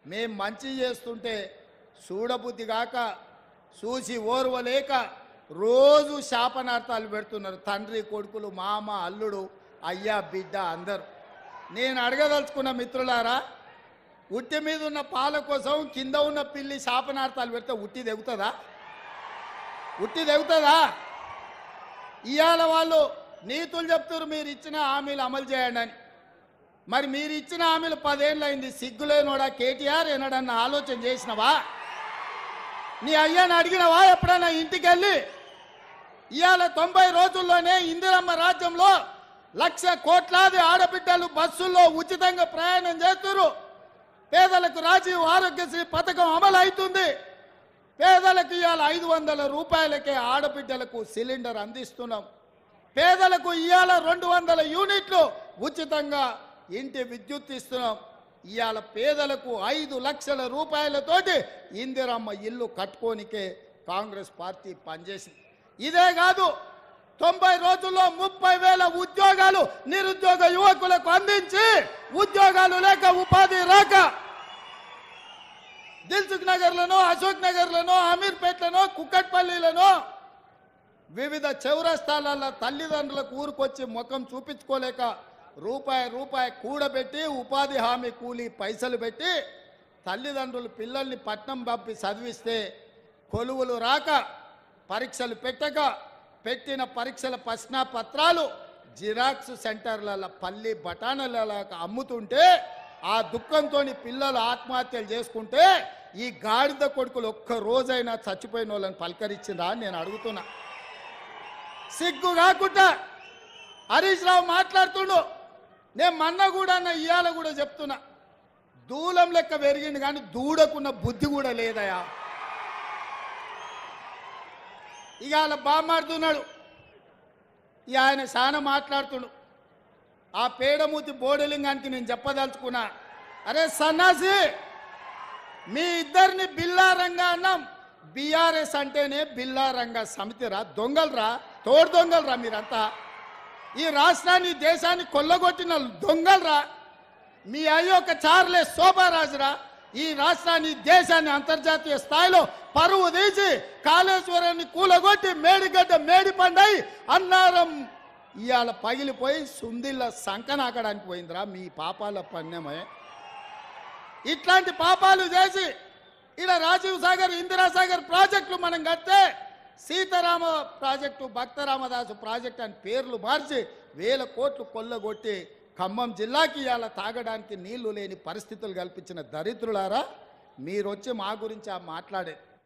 మేం మంచి చేస్తుంటే చూడబుద్ధి గాక చూసి ఓర్వలేక రోజు శాపనార్థాలు పెడుతున్నారు తండ్రి కొడుకులు మామ అల్లుడు అయ్యా బిడ్డ అందరూ. నేను అడగదలుచుకున్న మిత్రులారా, ఉట్టి మీద ఉన్న పాల కోసం కింద ఉన్న పిల్లి శాపనార్థాలు పెడితే ఉట్టి తెగుతుందా? ఉట్టి తెగుతుందా? ఇవాళ వాళ్ళు నీతులు చెప్తారు మీరు ఇచ్చిన హామీలు అమలు చేయండి అని. మరి మీరు ఇచ్చిన హామీలు 10 ఏళ్ళు అయింది. సిగ్గులేనోడా కేటీఆర్ ఏనాడన్నా ఆలోచన చేసినవా? నీ అయ్యాన్ని అడిగినవా ఎప్పుడైనా ఇంటికి వెళ్ళి? ఇవాళ 90 రోజుల్లోనే ఇందిరమ్మ రాజ్యంలో 1,00,000 కోట్లాది ఆడబిడ్డలు బస్సుల్లో ఉచితంగా ప్రయాణం చేస్తున్నారు. పేదలకు రాజీవ్ ఆరోగ్యశ్రీ పథకం అమలు అవుతుంది. పేదలకు ఇవాళ 500 రూపాయలకే ఆడబిడ్డలకు సిలిండర్ అందిస్తున్నాం. పేదలకు ఇవాళ 200 యూనిట్లు ఉచితంగా ఇంటి విద్యుత్ ఇస్తున్నాం. ఇవాళ పేదలకు 5 లక్షల రూపాయలతోటి ఇందిరమ్మ ఇల్లు కట్టుకోనికే కాంగ్రెస్ పార్టీ పనిచేసింది. ఇదే కాదు, 90 రోజుల్లో 30,000 ఉద్యోగాలు నిరుద్యోగ యువకులకు అందించి ఉద్యోగాలు లేక ఉపాధి రాక దిల్సుఖ్ నగర్లను, అశోక్ నగర్లను, అమీర్పేట్లను, కుక్కట్పల్లిలను వివిధ చౌరస్తాలలో తల్లిదండ్రులకు ఊరుకొచ్చి ముఖం చూపించుకోలేక రూపాయి కూడబెట్టి ఉపాధి హామీ కూలీ పైసలు పెట్టి తల్లిదండ్రులు పిల్లల్ని పట్నం పంపి చదివిస్తే కొలువులు రాక పరీక్షలు పెట్టక పెట్టిన పరీక్షల ప్రశ్నపత్రాలు జిరాక్స్ సెంటర్లలో పల్లి బఠానీలలో అమ్ముతుంటే ఆ దుఃఖంతో పిల్లలు ఆత్మహత్యలు చేసుకుంటే ఈ గాడిద కొడుకులు ఒక్క రోజైనా చచ్చిపోయిన వాళ్ళని పలకరించిందా అని నేను అడుగుతున్నా. సిగ్గు కాకుండా హరీష్ రావు మాట్లాడుతుండు. నేను మొన్న కూడా ఇవాళ కూడా చెప్తున్నా, దూలం లెక్క పెరిగింది కానీ దూడకున్న బుద్ధి కూడా లేదయా. ఇక అలా బామాడుతున్నాడు. ఇక ఆయన చాలా మాట్లాడుతుడు. ఆ పేడమూతి బోడలింగానికి నేను చెప్పదలుచుకున్నా, అరే సన్నాసి, మీ ఇద్దరిని బిల్లారంగా అన్నాం. బీఆర్ఎస్ అంటేనే బిల్లారంగా సమితిరా, దొంగలరా, తోడు దొంగలరా మీరంతా. ఈ రాష్ట్రాన్ని దేశాన్ని కొల్లగొట్టిన దొంగలరా. మీ అయ్యొక్క చార్లెస్ శోభారాజురా. ఈ రాష్ట్రాన్ని దేశాన్ని అంతర్జాతీయ స్థాయిలో పరువు తీసి కాళేశ్వరాన్ని కూలగొట్టి మేడిగడ్డ మేడిపండై అన్నారం ఇవాళ పగిలిపోయి సుందిళ్ళ సంకనాకడానికి పోయిందిరా మీ పాపాల పణ్యమే. ఇట్లాంటి పాపాలు చేసి ఇలా రాజీవ్ సాగర్, ఇందిరాసాగర్ ప్రాజెక్టులు మనం కడితే సీతారామ ప్రాజెక్టు, భక్తరామదాసు ప్రాజెక్టు అని పేర్లు మార్చి 1000 కోట్లు కొల్లగొట్టి ఖమ్మం జిల్లాకి ఇవాళ తాగడానికి నీళ్లు లేని పరిస్థితులు కల్పించిన దరిద్రులారా, మీరు వచ్చి మా గురించి మాట్లాడే